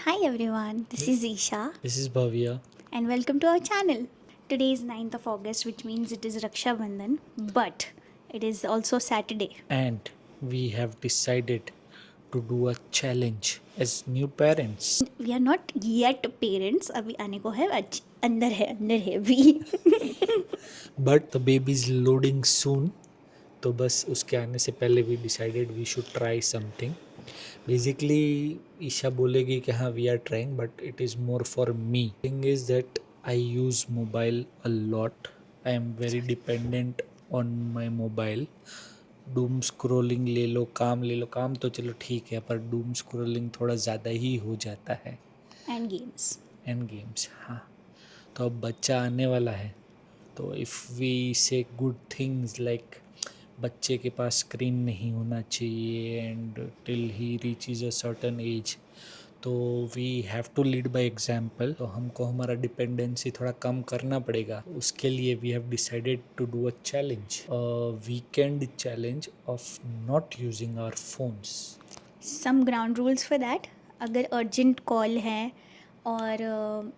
Hi everyone, this is Isha This is Bhavya. and welcome to our channel. Today is 9th of August, which means it is Raksha Bandhan, but it is also Saturday. And we have decided to do a challenge as new parents. We are not yet parents, अभी आने को है अंदर है अभी. But the baby is loading soon. तो बस उसके आने से पहले we decided we should try something. Basically, Isha बोलेगी कि हाँ we are trying, but it is more for me. Thing is that I use mobile a lot. I am very dependent on my mobile. Doom scrolling ले लो काम तो चलो ठीक है, पर डूम स्क्रॉलिंग थोड़ा ज़्यादा ही हो जाता है. And games. एंड गेम्स, हाँ. तो अब बच्चा आने वाला है, तो if we say good things like बच्चे के पास स्क्रीन नहीं होना चाहिए and till he reaches a certain age, तो we have to lead by example. तो हमको हमारा डिपेंडेंसी थोड़ा कम करना पड़ेगा. उसके लिए we have decided to do a challenge, weekend challenge of not using our phones. Some ground rules for that. अगर अर्जेंट कॉल है और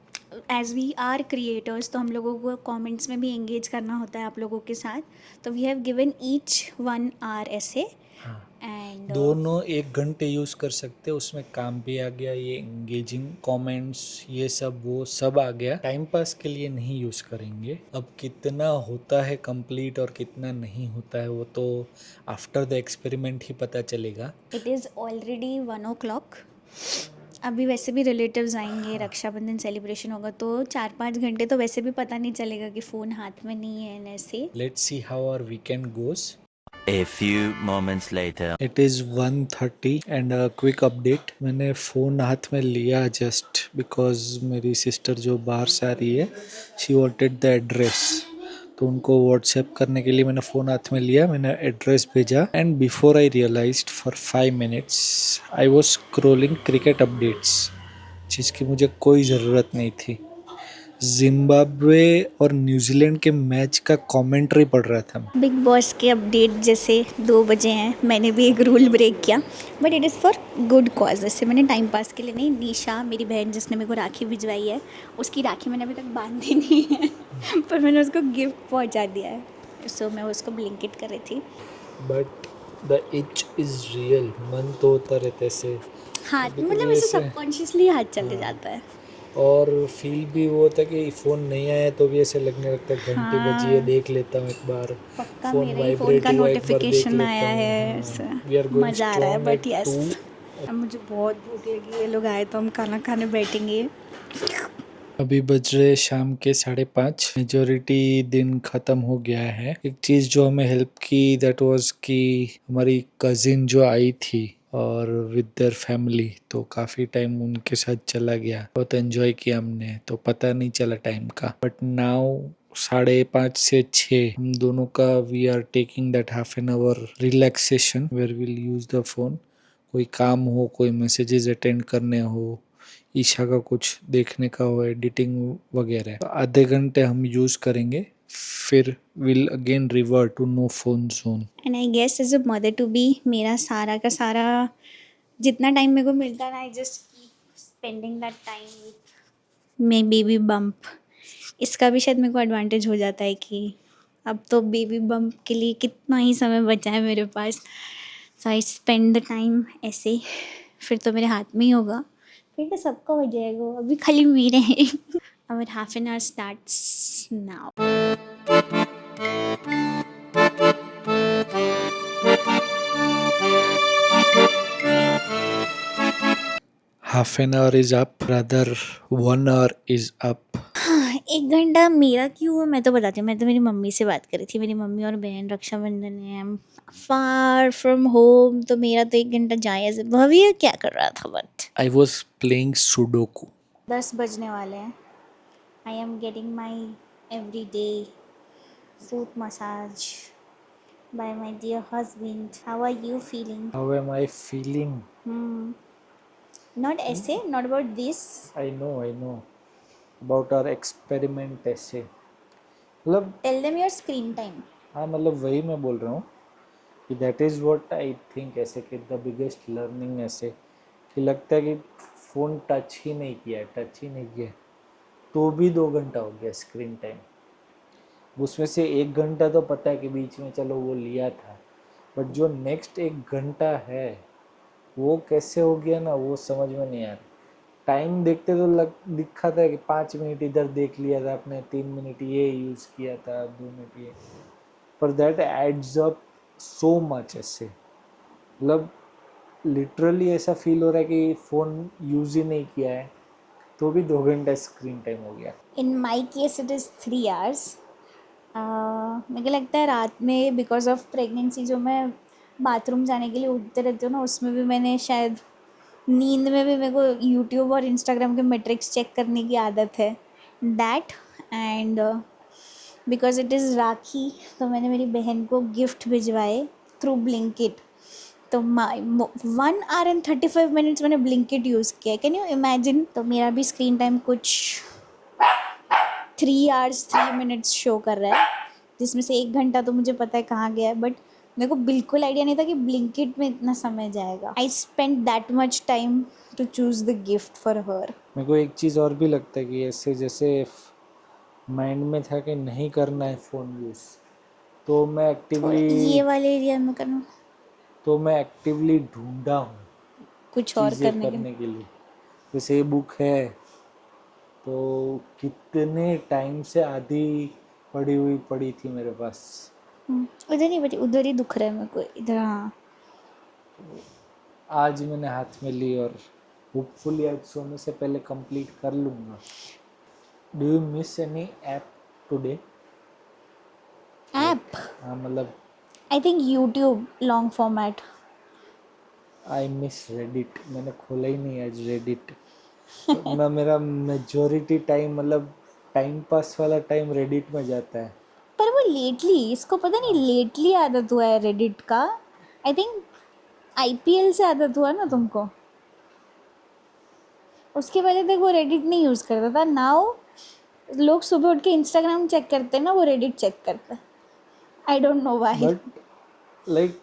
एज वी आर क्रिएटर्स तो हम लोगों को कमेंट्स में भी एंगेज करना होता है आप लोगों के साथ. तो we have given each 1 hour ऐसे. हाँ, एंड दोनों 1 घंटे यूज़ कर सकते हैं. उसमें काम भी आ गया, ये एंगेजिंग कमेंट्स, ये सब वो सब आ गया. टाइम पास के लिए नहीं यूज़ करेंगे. अब कितना होता है कंप्लीट और कितना नहीं होता है वो तो आफ्टर द एक्सपेरिमेंट ही पता चलेगा. It is already 1 o'clock. अभी वैसे भी रिलेटिव्स आएंगे, रक्षाबंधन सेलिब्रेशन होगा तो 4-5 घंटे तो वैसे भी पता नहीं चलेगा कि फ़ोन हाथ में नहीं है ऐसे. Let's see how our weekend goes. A few moments later. It is 1:30 and quick update. मैंने फ़ोन हाथ में लिया जस्ट बिकॉज मेरी सिस्टर जो बाहर से आ रही है, शी वांटेड द एड्रेस. तो उनको व्हाट्सएप करने के लिए मैंने फ़ोन हाथ में लिया, मैंने एड्रेस भेजा and before I realized for 5 minutes I was scrolling cricket updates, जिसकी मुझे कोई ज़रूरत नहीं थी. जिम्बाब्वे और न्यूजीलैंड के मैच का कमेंट्री पढ़ रहा था मैं. बिग बॉस के अपडेट जैसे 2 बजे हैं, मैंने भी एक रूल ब्रेक किया but it is for good cause. जैसे मैंने टाइम पास के लिए नहीं, निशा मेरी बहन जिसने मेरे को राखी भिजवाई है, उसकी राखी मैंने अभी तक बांधी नहीं है पर मैंने उसको गिफ्ट पहुंचा दिया है. सो मैं उसको ब्लिंकिट कर रही थी. But the each is real. मन तो होता रहता है ऐसे, हाथ कभी मतलब कभी ऐसे ऐसे. सबकॉन्शियसली हाथ चले जाता है. और फील भी वो होता है कि फ़ोन नहीं आया तो भी ऐसे लगने लगता है घंटी बजी है, हाँ, देख लेता हूँ एक बार. पक्का फ़ोन मेरा ही फ़ोन वाइब्रेट का हुआ एक बार देख नोटिफिकेशन लेता आया हूँ. है. हाँ, वी आर गोइंग मज़ा आ रहा है स्ट्रॉन्ग बट एट यस. 2. अब मुझे बहुत भूख लगी, ये लोग आए तो हम खाना खाने बैठेंगे. अभी बज रहे शाम के 5:30. मेजोरिटी दिन ख़त्म हो गया है. एक चीज़ जो हमें हेल्प की दैट वाज कि हमारी कज़िन जो आई थी और विद देयर फैमिली, तो काफ़ी टाइम उनके साथ चला गया. बहुत एंजॉय किया हमने, तो पता नहीं चला टाइम का. बट नाउ 5:30 से 6 हम दोनों का we are taking that half an hour relaxation where will use the phone. कोई काम हो, कोई मैसेजेस अटेंड करने हो, ईशा का कुछ देखने का हो, एडिटिंग वगैरह, तो आधे घंटे हम यूज़ करेंगे, फिर will again revert to no phone zone. And I guess as a mother to be, मेरा सारा का सारा जितना टाइम मेरे को मिलता है ना, I just keep spending that time with my baby bump. इसका भी शायद मेरे को एडवांटेज हो जाता है कि अब तो बेबी बम्प के लिए कितना ही समय बचा है मेरे पास. सो आई स्पेंड द टाइम ऐसे. फिर तो मेरे हाथ में ही होगा, फिर तो सबका हो जाएगा, अभी खाली मेरे हैं. our half an hour starts now. Half an our is up, rather 1 hour is up. हाँ, 1 घंटा मेरा क्यों हुआ मैं तो बताती हूँ. मैं तो मेरी मम्मी से बात करी थी, मेरी मम्मी और बहन रक्षाबंधन है, I am far from home, तो मेरा तो 1 घंटा जायज़ है. भव्य क्या कर रहा था but I was playing sudoku. 10 बजने वाले हैं. I am getting my every day foot massage by my dear husband. How are you feeling? How am I feeling? Not ऐसे, not about this. I know about our experiment. ऐसे मतलब, tell them your screen time. हाँ मतलब वही मैं बोल रहा हूँ कि that is what I think. ऐसे कि द बिगेस्ट लर्निंग ऐसे कि लगता है कि फ़ोन टच ही नहीं किया, तो भी 2 घंटा हो गया स्क्रीन टाइम। उसमें से 1 घंटा तो पता है कि बीच में चलो वो लिया था, बट जो नेक्स्ट 1 घंटा है वो कैसे हो गया ना, वो समझ में नहीं आ रहा। टाइम देखते तो दिखा था कि 5 मिनट इधर देख लिया था आपने, 3 मिनट ये यूज़ किया था, 2 मिनट ये, पर that adds up so much. ऐसे मतलब लिटरली ऐसा फील हो रहा है कि फ़ोन यूज़ ही नहीं किया है तो भी 2 घंटा स्क्रीन टाइम हो गया। In my case it is 3 hours। मेरे को लगता है रात में बिकॉज ऑफ प्रेगनेंसी जो मैं बाथरूम जाने के लिए उठते रहती हूँ ना, उसमें भी मैंने शायद नींद में भी मेरे को यूट्यूब और इंस्टाग्राम के मेट्रिक्स चेक करने की आदत है, that and because it is Rakhi, तो मैंने मेरी बहन को गिफ्ट भिजवाए थ्रू ब्लिंकिट। तो 1 hour and 35 minutes मैंने ब्लिंकिट यूज़ किया, कैन यू इमेजिन। तो मेरा भी स्क्रीन टाइम कुछ 3 hours 3 minutes शो कर रहा है, जिसमें से 1 घंटा तो मुझे पता है कहाँ गया है, बट मेरे को बिल्कुल आइडिया नहीं था कि ब्लिंकिट में इतना समय जाएगा। I spend that much time to choose the gift for her. मेरे को एक चीज़ और भी लगता है कि ऐसे जैसे माइंड में था कि नहीं करना है फ़ोन यूज़, तो मैं ये वाले एरिया में करना, एक्टिवली ढूंढा हूँ कुछ और चीज़ें करने के। करने के लिए। जैसे ये बुक है तो कितने टाइम से आधी पड़ी थी मेरे पास। उधर नहीं बची, उधर ही दुख रहा है मेरे को, इधर। हाँ, आज मैंने हाथ में ली और होपफुली आज सोने से पहले कंप्लीट कर लूँगा। Do you miss any app today? App हाँ मतलब I think YouTube long format. I miss Reddit. मैंने खोला ही नहीं आज रेडिट। ना मेरा मेजॉरिटी टाइम मतलब टाइम पास वाला टाइम रेडिट में जाता है। पर वो लेटली, इसको पता नहीं लेटली आदत हुआ है रेडिट का। आई थिंक आईपीएल से आदत हुआ ना तुमको। उसके पहले तक वो रेडिट नहीं यूज़ करता था, नाउ लोग सुबह उठ के इंस्टाग्राम चेक करते हैं ना, वो रेडिट चेक करता है। I don't know why. But like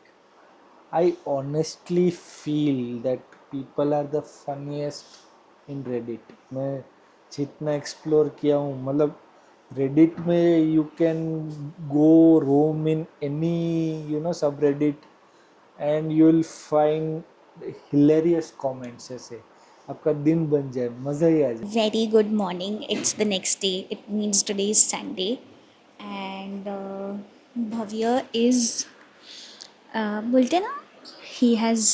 I honestly feel that people are the funniest in Reddit. मैं जितना एक्सप्लोर किया हूँ मतलब रेडिट में you can go roam in any subreddit and you will find hilarious comments. ऐसे आपका दिन बन जाए, मज़ा ही आ जाए। Very good morning, it's the next day, it means today is Sunday and Bhavya is बोलते ना, he has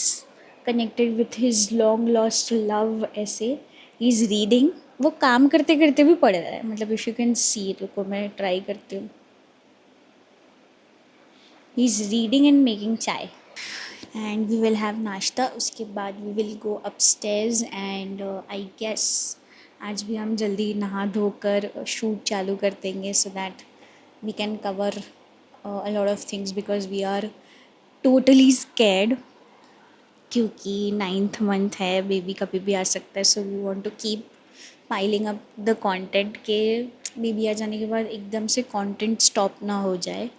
connected with his long lost love. ऐसे ही इज़ रीडिंग, वो काम करते करते भी पढ़ रहा है, मतलब इफ़ यू कैन सी, रुको मैं ट्राई करती हूँ। He is reading and making chai and we will have nashta, उसके बाद we will go upstairs and I guess आज भी हम जल्दी नहा धोकर शूट चालू कर देंगे, so that we can cover a lot of things because we are totally scared, क्योंकि 9th month है, बेबी कभी भी आ सकता है। So we want to keep piling up the content के बेबी आ जाने के बाद एकदम से कंटेंट स्टॉप ना हो जाए।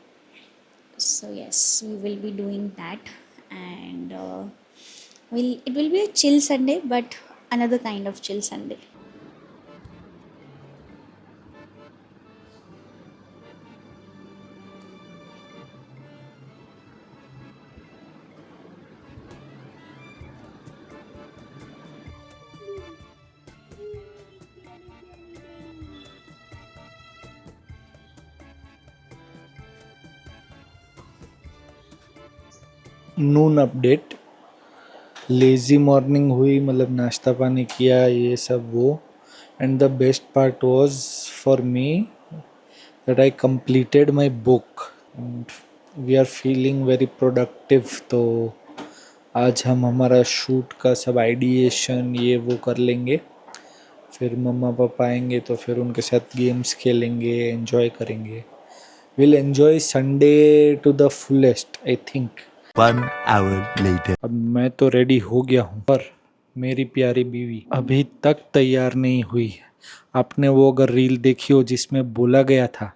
So yes, we will be doing that and it will be a chill Sunday, but another kind of chill Sunday. Noon update, lazy morning हुई, मतलब नाश्ता पानी किया ये सब वो। And the best part was for me that I completed my book and we are feeling very productive. तो आज हम हमारा शूट का सब आइडिएशन ये वो कर लेंगे, फिर मम्मा पापा आएंगे तो फिर उनके साथ गेम्स खेलेंगे, एंजॉय करेंगे। Will enjoy Sunday to the fullest I think. 1 hour later. अब मैं तो रेडी हो गया हूँ, पर मेरी प्यारी बीवी अभी तक तैयार नहीं हुई है। आपने वो अगर रील देखी हो जिसमें बोला गया था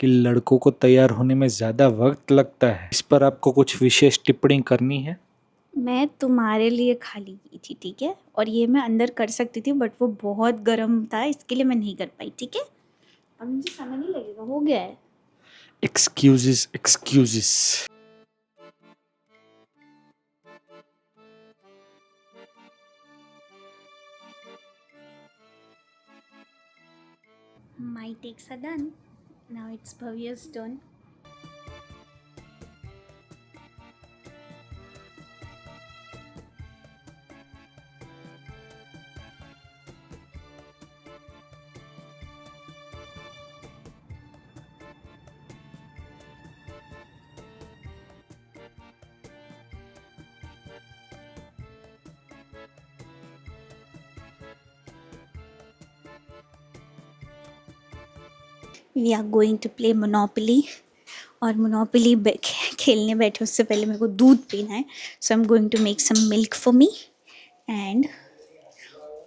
कि लड़कों को तैयार होने में ज़्यादा वक्त लगता है, इस पर आपको कुछ विशेष टिप्पणी करनी है? मैं तुम्हारे लिए खाली की थी, ठीक है, और ये मैं अंदर कर सकती थी बट वो बहुत गर्म था, इसके लिए मैं नहीं कर पाई, ठीक है। अब मुझे समय नहीं लगेगा, हो गया है। Excuses, excuses. My takes are done. Now it's Bhavya's turn. We are going to play Monopoly. और मोनोपोली खेलने बैठे उससे पहले मेरे को दूध पीना है, so I am going to make some milk for me and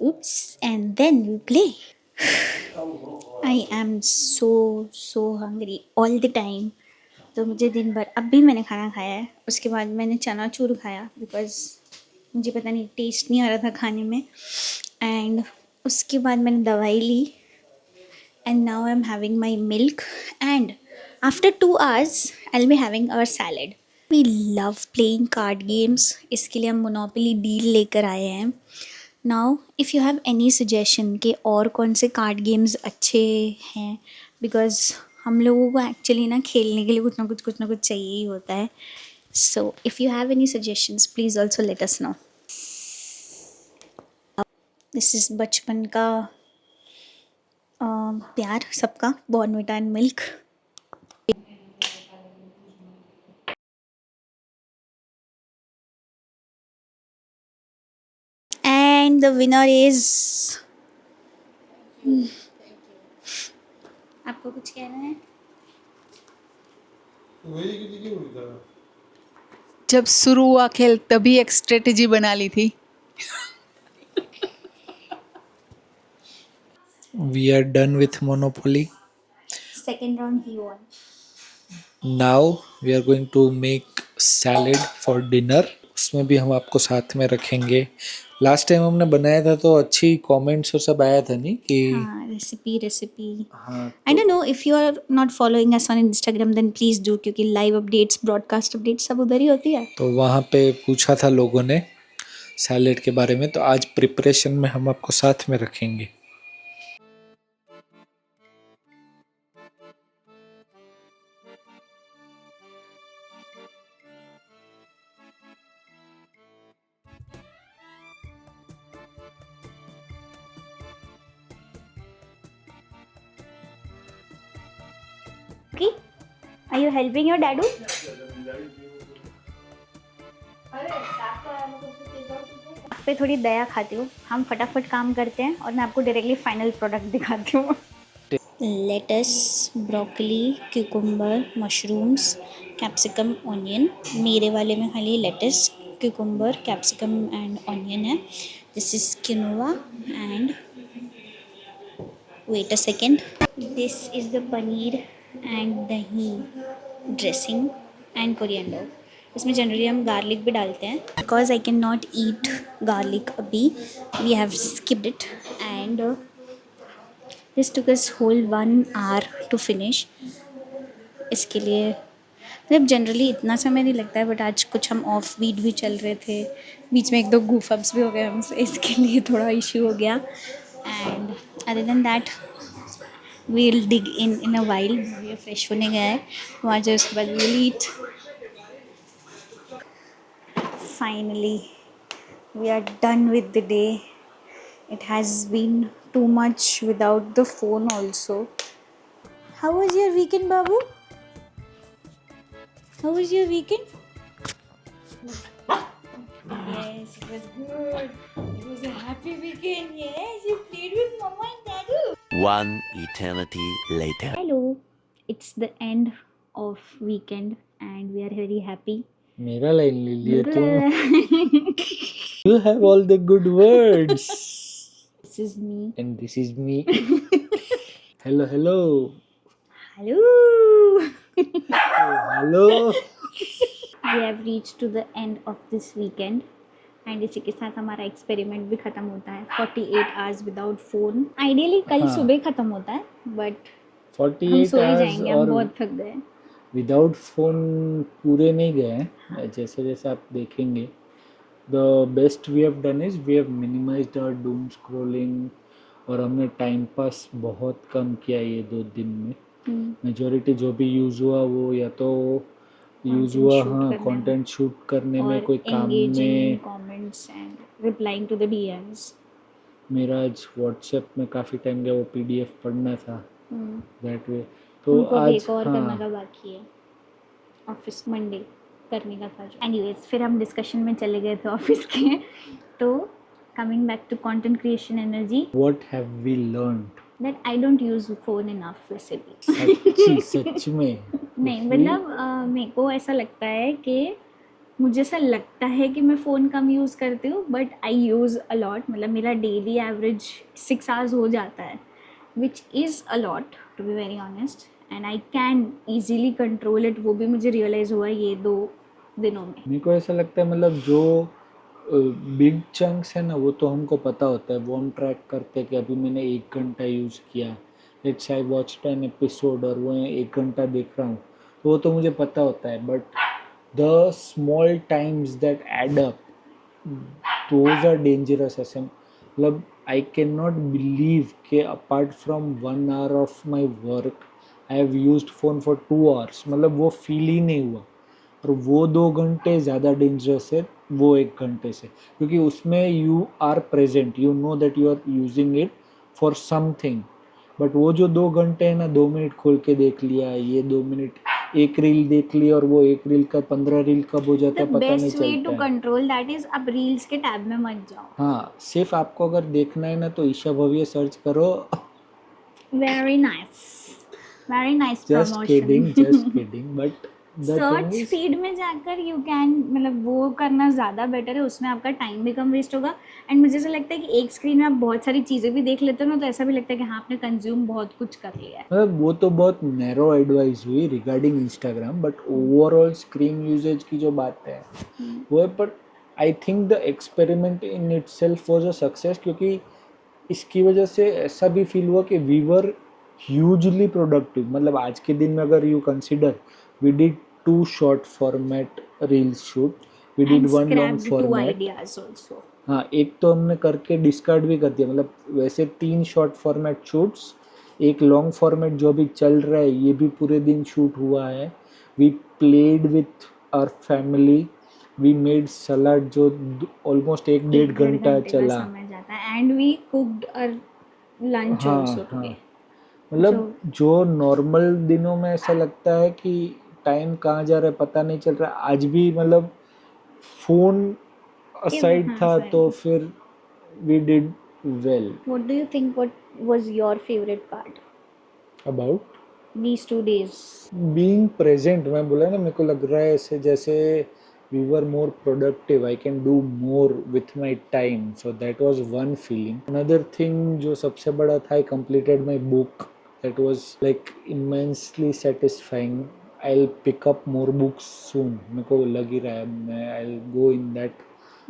oops and then we play. I am so hungry all the time. तो मुझे दिन भर, अब भी मैंने खाना खाया है, उसके बाद मैंने चनाचूर खाया बिकॉज मुझे पता नहीं टेस्ट नहीं आ रहा था खाने में, एंड उसके बाद मैंने दवाई ली and now I'm having my milk, and after 2 hours I'll be having our salad. We love playing card games, इसके लिए हम मोनोपोली डील लेकर आए हैं. Now if you have any suggestion कि और कौन से कार्ड गेम्स अच्छे हैं, बिकॉज हम लोगों को एक्चुअली ना खेलने के लिए कुछ ना कुछ चाहिए ही होता है. So if you have any suggestions please also let us know. This is बचपन का प्यार सबका, Bournvita and milk. And the winner is. आपको कुछ कहना है? जब शुरू हुआ खेल तभी एक स्ट्रेटेजी बना ली थी. We are done with Monopoly. Second round he won. Now we are going to make salad for dinner. उसमें भी हम आपको साथ में रखेंगे. लास्ट टाइम हमने बनाया था तो अच्छी कमेंट्स और सब आया था नहीं कि हाँ, रेसिपी. हाँ I don't know if you are not following us on Instagram then please do, क्योंकि लाइव अपडेट्स, ब्रॉडकास्ट अपडेट्स सब उधर ही होती है. तो वहाँ पे पूछा था लोगों ने सैलेड के बारे में, तो आज प्रिपरेशन में हम आपको साथ में रखेंगे. Okay? Are you helping your dadu? आप पे थोड़ी दया खाती हूँ, हम फटाफट काम करते हैं और मैं आपको डायरेक्टली फाइनल प्रोडक्ट दिखाती हूँ. Lettuce, broccoli, cucumber, mushrooms, capsicum, onion. मेरे वाले में खाली lettuce, cucumber, capsicum and onion है. This is quinoa and wait a second. This is the paneer and dahi dressing and coriander. इसमें जनरली हम गार्लिक भी डालते हैं because I can not eat garlic अभी. We have skipped it and this took us whole 1 hour to finish. इसके लिए मतलब generally इतना समय नहीं लगता है, बट आज कुछ हम ऑफ बीट भी चल रहे थे, बीच में 1-2 गूफ अप्स भी हो गए हमसे, इसके लिए थोड़ा इशू हो गया. And other than that we'll dig in a while. ये फ्रेश होने गया है वहाँ जो, उसके बाद we'll eat. Finally we are done with the day. It has been too much without the phone also. How was your weekend, Babu? How was your weekend? Yes, it was good. It was a happy weekend. Yes, you played with Mama and Dadu. One eternity later. Hello. It's the end of weekend and we are very happy. मेरा line ले लिया तुम. You have all the good words. This is me. And this is me. Hello, hello. Hello. Oh, hello. We have reach to the end of this weekend and इसी के साथ हमारा experiment भी ख़त्म होता है 48 आवर्स विदाउट फ़ोन. आइडियली कल हाँ. सुबह ख़त्म होता है बट हम 48 सो ही आवर्स जाएंगे, हम और बहुत थक गए. विदाउट फ़ोन पूरे नहीं गए हैं. जैसे जैसे आप देखेंगे, the best we have done is we have minimized our doom scrolling. और हमने टाइम पास बहुत कम किया ये 2 दिन में. मेजॉरिटी जो भी यूज़ हुआ वो या तो यूज़ Content हुआ shoot हाँ करने में कंटेंट शूट करने में, और कोई काम engaging in में. comments and replying to the DMs. मेरा आज व्हाट्सएप में काफ़ी टाइम गया, वो पीडीएफ पढ़ना था दैट वे. तो तुमको अभी आज एक और करना हाँ का बाकी है, ऑफिस मंडे करने का था. एनीवेज फिर हम डिस्कशन में चले गए थे ऑफिस के. तो coming back to content creation energy, what have we learned. That I don't use phone enough वैसे भी. सच में नहीं If we- मतलब मेरे को ऐसा लगता है कि मुझे ऐसा लगता है कि मैं फ़ोन कम यूज़ करती हूँ बट आई यूज़ अलॉट. मतलब मेरा डेली एवरेज 6 आवर्स हो जाता है which is a lot to be very honest and I can easily control it. वो भी मुझे रियलाइज़ हुआ ये 2 दिनों में. मेरे को ऐसा लगता है मतलब जो बिग चंक्स है ना वो तो हमको पता होता है, वो हम ट्रैक करते हैं कि अभी मैंने 1 घंटा यूज़ किया. Let's I watch an episode और वो 1 घंटा देख रहा हूँ, तो वो तो मुझे पता होता है. But the small times that add up, those are dangerous. ऐसे मतलब आई कैन नॉट बिलीव कि apart from 1 hour of my work I have used phone for 2 hours. मतलब वो फील ही नहीं हुआ. और वो 2 घंटे ज़्यादा डेंजरस है वो 1 घंटे से, क्योंकि उसमें you are present, you know that you are using it for something. But वो जो 2 घंटे है ना, 2 मिनट खोल के देख लिया, ये 2 मिनट एक रील देख ली, और वो एक रील का 15 रील कब हो जाता द है पता नहीं बेस्ट वे टू चलता है. कंट्रोल दैट इज़ अब रील्स के टैब में मत जाओ. हाँ, सिर्फ आपको अगर देखना है ना तो ईशा भव्य सर्च करो. Very nice just kidding but the thing search is feed में जाकर यू कैन मतलब वो करना ज़्यादा बेटर है. उसमें आपका टाइम भी कम वेस्ट होगा एंड मुझे ऐसा लगता है कि एक स्क्रीन में आप बहुत सारी चीज़ें भी देख लेते हो ना, तो ऐसा भी लगता है कि हाँ आपने कंज्यूम बहुत कुछ कर लिया है. मतलब वो तो बहुत नैरो एडवाइस हुई regarding Instagram, but overall screen usage की जो बात है वो है. But I think the experiment in itself was a success, क्योंकि इसकी वजह से ऐसा भी फील हुआ कि वी वर ह्यूजली प्रोडक्टिव. मतलब आज के दिन में अगर you consider, we did 2 short format reels shoot, we did and 1 long scrapped 2 format. Ideas also. हाँ, एक तो हमने करके डिस्कार्ड भी कर दिया. मतलब वैसे 3 शॉर्ट फॉर्मेट शूट्स, एक लॉन्ग फॉर्मेट जो अभी चल रहा है ये भी पूरे दिन शूट हुआ है. We played with our family, we made salad जो ऑलमोस्ट 1-1.5 घंटा घंटे का चला. समय जाता है and we cooked uh lunch हाँ ऑल्सो हाँ, टुडे. मतलब जो नॉर्मल दिनों में ऐसा लगता है कि टाइम कहाँ जा रहा है पता नहीं चल रहा, आज भी मतलब फ़ोन असाइड था तो फिर we did well. What do you think what was your favorite part about these 2 days? Being present. मैं बोला ना, मेरे को लग रहा है ऐसे जैसे we were more productive, I can do more with my time. So that was one feeling. Another thing जो सबसे बड़ा था, I completed my book. That was like immensely satisfying. I will pick up more books soon. मेरे को लग ही रहा है मैं I will go in that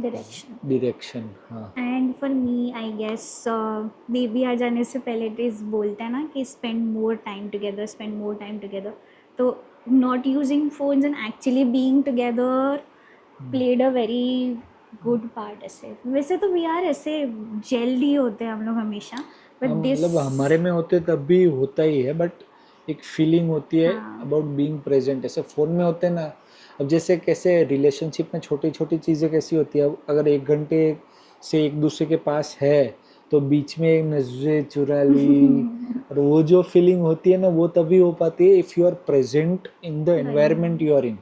direction. हाँ, and for me I guess baby आ जाने से पहले इट इज़ बोलते हैं ना कि स्पेंड मोर टाइम टुगेदर. तो not using phones and actually being together played a very good part. ऐसे वैसे तो वी आर ऐसे जेल्ड ही होते हैं हम लोग हमेशा, बट दिस मतलब हमारे में होते तब भी होता ही है, बट एक फीलिंग होती है हाँ. About being present. ऐसे फ़ोन में होते हैं ना, अब जैसे कैसे रिलेशनशिप में छोटी छोटी चीज़ें कैसी होती है. अब अगर 1 घंटे से एक दूसरे के पास है तो बीच में एक नजरें चुरा ली, और वो जो फीलिंग होती है ना वो तभी हो पाती है if you are present in the environment you are in,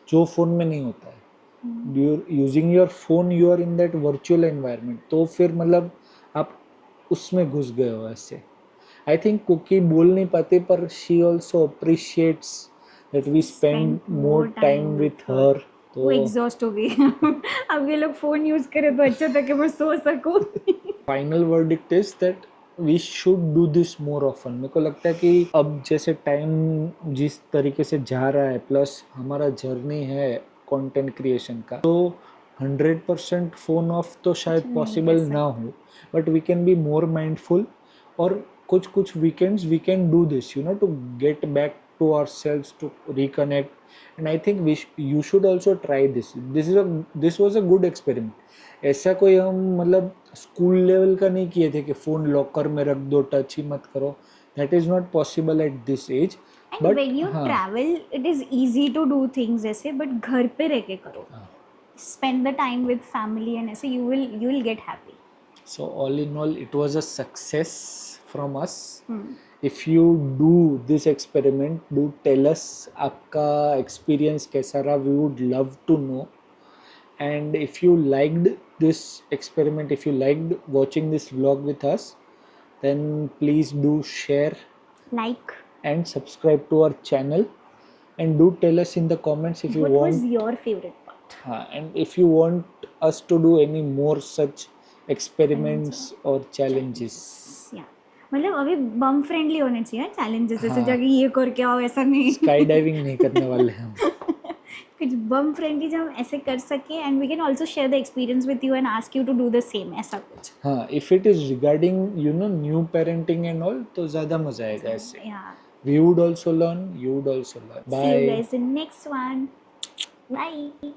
जो फ़ोन में नहीं होता है. Using your phone you are in that virtual environment, तो फिर मतलब आप उसमें घुस गए हो ऐसे. आई थिंक कुकी बोल नहीं पाते, पर she also appreciates that we spend more time with her. वो तो एग्जॉस्ट हो गई. अब ये लोग फोन यूज करें तो अच्छा था कि मैं सो सकूं. Final verdict is that we should do this more often. मेरे को लगता है कि अब जैसे टाइम जिस तरीके से जा रहा है, प्लस हमारा जर्नी है कंटेंट क्रिएशन का, तो 100% फ़ोन ऑफ तो शायद नहीं पॉसिबल कर ना हो, but we can be more mindful, और कुछ कुछ weekends we can do this, you know, to get back to our selves, to reconnect. And I think you should also try this. This was a good experiment. ऐसा कोई हम मतलब school level का नहीं किए थे कि फ़ोन लॉकर में रख दो, टच ही मत करो. That is not possible at this age. And but when you हाँ, travel it is easy to do things ऐसे, बट घर पे रह के करो, spend the time with family and ऐसे you will get happy. so all in all, it was a success from us. If you do this experiment, do tell us आपका experience कैसा रहा. We would love to know. And if you liked this experiment, if you liked watching this vlog with us, then please do share Like, and subscribe to our channel, and do tell us in the comments if you what was want. your favorite part? And if you want us to do any more such experiments or challenges. Yeah. मतलब अभी बम friendly होने चाहिए challenges, जैसे हाँ. जाके ये करके आओ, ऐसा नहीं. स्काई डाइविंग नहीं करने वाले हम. कुछ बम फ्रेंडली जो हम ऐसे कर सके, and we can also share the experience with you and ask you to do the same, ऐसा कुछ. हाँ, if it is regarding you know new parenting and all, तो ज़्यादा मजा आएगा ऐसे. Yeah. We would also learn, you would also learn. See you Bye. guys in next one. Bye.